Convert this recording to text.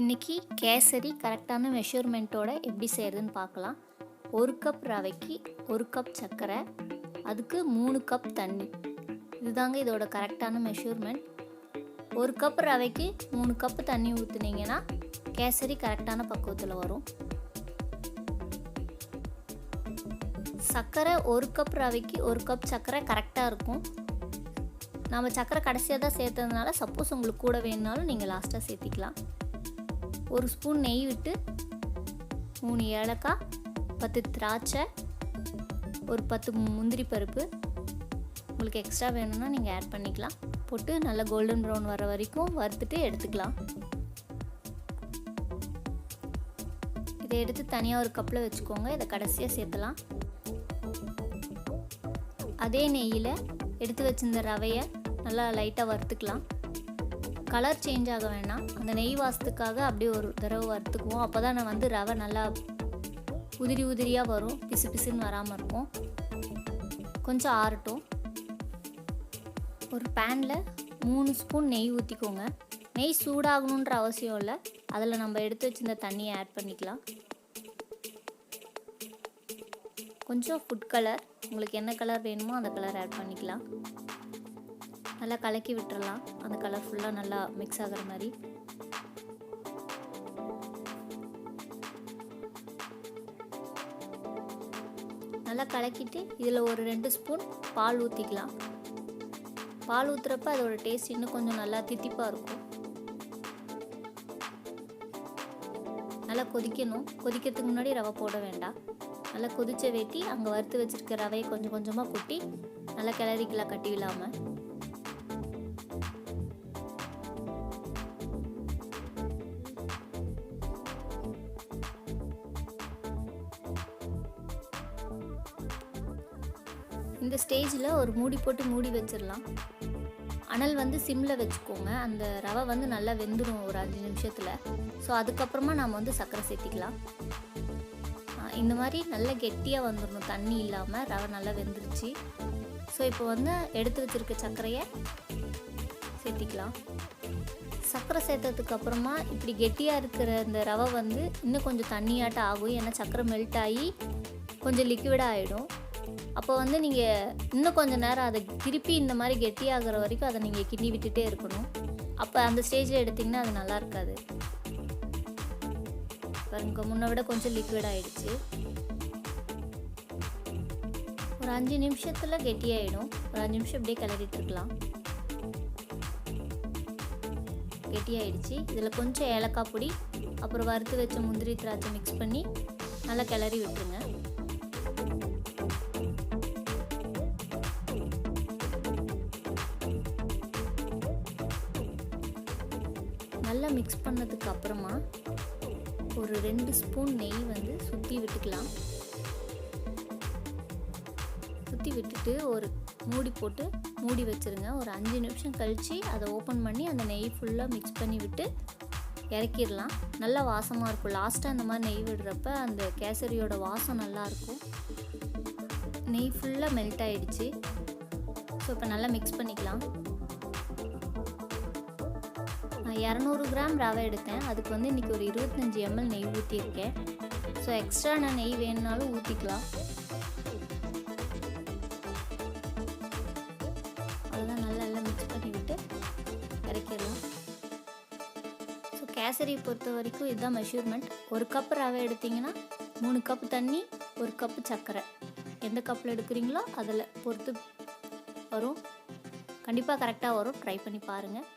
இன்றைக்கி கேசரி கரெக்டான மெஷர்மெண்ட்டோட எப்படி செய்கிறதுன்னு பார்க்கலாம். 1 கப் ரவைக்கு 1 கப் சர்க்கரை, அதுக்கு 3 கப் தண்ணி. இதுதாங்க இதோட கரெக்டான மெஷர்மெண்ட். 1 கப் ரவைக்கு 3 கப் தண்ணி ஊற்றுனீங்கன்னா கேசரி கரெக்டான பக்குவத்தில் வரும். சர்க்கரை 1 கப் ரவைக்கு 1 கப் சர்க்கரை கரெக்டாக இருக்கும். நம்ம சர்க்கரை கடைசியாக தான் சேர்த்ததுனால சப்போஸ் உங்களுக்கு கூட வேணுனாலும் நீங்கள் லாஸ்ட்டாக சேர்த்திக்கலாம். 1 ஸ்பூன் நெய் விட்டு 3 ஏலக்காய், 10 திராட்சை, ஒரு 10 முந்திரி பருப்பு, உங்களுக்கு எக்ஸ்ட்ரா வேணும்னா நீங்கள் ஆட் பண்ணிக்கலாம். போட்டு நல்லா கோல்டன் ப்ரௌன் வர வரைக்கும் வறுத்துட்டு எடுத்துக்கலாம். இதை எடுத்து தனியாக ஒரு கப்பில் வச்சுக்கோங்க. இதை கடைசியாக சேர்த்தலாம். அதே நெய்யில் எடுத்து வச்சிருந்த ரவையை நல்லா லைட்டாக வறுத்துக்கலாம். கலர் சேஞ்ச் ஆக வேணாம், அந்த நெய் வாசத்துக்காக அப்படியே ஒரு தடவை வறுத்துக்குவோம். அப்போ தான் நான் ரவை நல்லா உதிரி உதிரியாக வரும், பிசு பிசுன்னு வராமல் இருக்கும். கொஞ்சம் ஆறட்டும். ஒரு பேனில் 3 ஸ்பூன் நெய் ஊற்றிக்கோங்க. நெய் சூடாகணுன்ற அவசியம் இல்லை, அதில் நம்ம எடுத்து வச்சிருந்த தண்ணியை ஆட் பண்ணிக்கலாம். கொஞ்சம் ஃபுட் கலர், உங்களுக்கு என்ன கலர் வேணுமோ அந்த கலர் ஆட் பண்ணிக்கலாம். நல்லா கலக்கி விட்டுறலாம், அந்த கலர் ஃபுல்லாக நல்லா மிக்ஸ் ஆகிற மாதிரி. நல்லா கலக்கிட்டு இதில் ஒரு 2 ஸ்பூன் பால் ஊற்றிக்கலாம். பால் ஊற்றுறப்ப அதோட டேஸ்ட் இன்னும் கொஞ்சம் நல்லா தித்திப்பாக இருக்கும். நல்லா கொதிக்கணும். கொதிக்கிறதுக்கு முன்னாடி ரவை போட வேண்டாம். நல்லா கொதிச்ச வேட்டி அங்கே வறுத்து வச்சுருக்க ரவையை கொஞ்சம் கொஞ்சமாக கொட்டி நல்லா கிளறிக்கலாம், கட்டி விடாமல். இந்த ஸ்டேஜில் ஒரு மூடி போட்டு மூடி வச்சிடலாம். அனல் சிம்மில் வச்சுக்கோங்க. அந்த ரவை நல்லா வெந்துடும் ஒரு 5 நிமிஷத்தில். ஸோ அதுக்கப்புறமா நம்ம சர்க்கரை சேர்த்திக்கலாம். இந்த மாதிரி நல்லா கெட்டியாக வந்துடணும், தண்ணி இல்லாமல். ரவை நல்லா வெந்துருச்சு. ஸோ இப்போ எடுத்து வச்சுருக்க சர்க்கரையை சேர்த்திக்கலாம். சர்க்கரை சேர்த்ததுக்கு அப்புறமா இப்படி கெட்டியாக இருக்கிற இந்த ரவை இன்னும் கொஞ்சம் தண்ணியாட்டம் ஆகும். ஏன்னா சர்க்கரை மெல்ட் ஆகி கொஞ்சம் லிக்விடாக ஆகிடும். அப்போ நீங்கள் இன்னும் கொஞ்சம் நேரம் அதை திருப்பி இந்த மாதிரி கெட்டியாகிற வரைக்கும் அதை நீங்கள் கிண்டி விட்டுட்டே இருக்கணும். அப்போ அந்த ஸ்டேஜில் எடுத்திங்கன்னா அது நல்லா இருக்காது. பாருங்க, முன்னை விட கொஞ்சம் லிக்விட் ஆகிடுச்சு. ஒரு 5 நிமிஷத்தில் கெட்டியாகிடும். ஒரு 5 நிமிஷம் இப்படியே கிளறிட்டு இருக்கலாம். கெட்டியாகிடுச்சு. இதில் கொஞ்சம் ஏலக்காய் பொடி, அப்புறம் வறுத்து வச்ச முந்திரி திராட்சை மிக்ஸ் பண்ணி நல்லா கிளறி விட்டுருங்க. நல்லா மிக்ஸ் பண்ணதுக்கு அப்புறமா ஒரு 2 ஸ்பூன் நெய் சுற்றி விட்டுக்கலாம். சுற்றி விட்டுட்டு ஒரு மூடி போட்டு மூடி வச்சுருங்க. ஒரு 5 நிமிஷம் கழித்து அதை ஓப்பன் பண்ணி அந்த நெய் ஃபுல்லாக மிக்ஸ் பண்ணி விட்டு இறக்கிடலாம். நல்லா வாசமாக இருக்கும். லாஸ்ட்டாக அந்த மாதிரி நெய் விடுறப்ப அந்த கேசரியோட வாசம் நல்லாயிருக்கும். நெய் ஃபுல்லாக மெல்ட் ஆகிடுச்சு. ஸோ இப்போ நல்லா மிக்ஸ் பண்ணிக்கலாம். நான் 200 கிராம் ரவை எடுத்தேன். அதுக்கு இன்றைக்கி ஒரு 25 ml நெய் ஊற்றியிருக்கேன். ஸோ எக்ஸ்ட்ரா நான் நெய் வேணுனாலும் ஊற்றிக்கலாம். அதெல்லாம் நல்லா மிக்ஸ் பண்ணிவிட்டு இறக்கிடலாம். ஸோ கேசரி பொறுத்த வரைக்கும் இதுதான் மெஷர்மெண்ட். 1 கப் ரவை எடுத்திங்கன்னா 3 கப் தண்ணி, 1 கப்பு சர்க்கரை. எந்த கப்பில் எடுக்கிறீங்களோ அதில் பொறுத்து வரும். கண்டிப்பாக கரெக்டாக வரும். ட்ரை பண்ணி பாருங்கள்.